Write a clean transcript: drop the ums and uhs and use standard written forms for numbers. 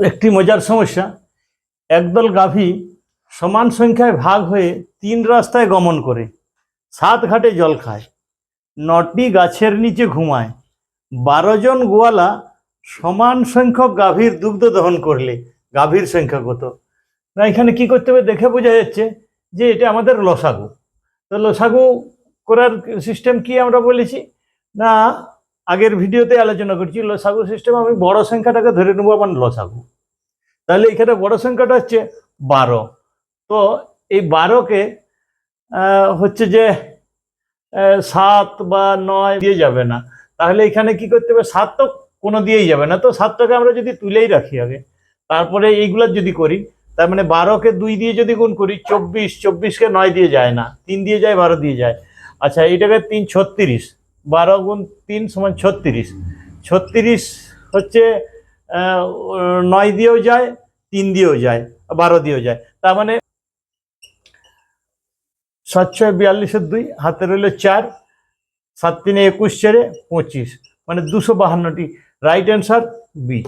একটি মজার সমস্যা, একদল গাভী সমান সংখ্যায় ভাগ হয়ে 3 রাস্তায় গমন করে, 7 ঘাটে জল খায়, 9টি গাছের নিচে ঘুমায়। 12 জন গোয়ালা সমান সংখ্যক গাভীর দুগ্ধ দহন করলে গাভীর সংখ্যা কত? না, এখানে কি করতে হবে দেখে বোঝা যাচ্ছে যে এটা আমাদের লসাগু। তো লসাগু করার সিস্টেম কি আমরা বলেছি না, আগের ভিডিওতে আলোচনা করছি। লসাগু সিস্টেম আমি বড় সংখ্যাটাকে ধরে নেবো আমার লসাগু। তাহলে এখানে বড় সংখ্যাটা হচ্ছে 12। তো এই 12কে হচ্ছে যে 7 বা 9 দিয়ে যাবে না, তাহলে এখানে কি করতে হবে, 7 তো কোনো দিয়েই যাবে না। তো 7টাকে আমরা যদি তুলেই রাখি আগে, তারপরে এইগুলো যদি করি, তার মানে 12কে 2 দিয়ে যদি গুণ করি 24, 24কে 9 দিয়ে যায় না, 3 দিয়ে যায়, 12 দিয়ে যায়। আচ্ছা, এইটাকে 3 36, 12 গুণ 3 সমান 36। 36 হচ্ছে 9 দিয়েও যায়, 3 দিয়েও যায়, 12 দিয়েও যায়। তার মানে 7 6 42 2, হাতে রইল 4, 7 3 21 4 25, মানে 252টি। Right answer B.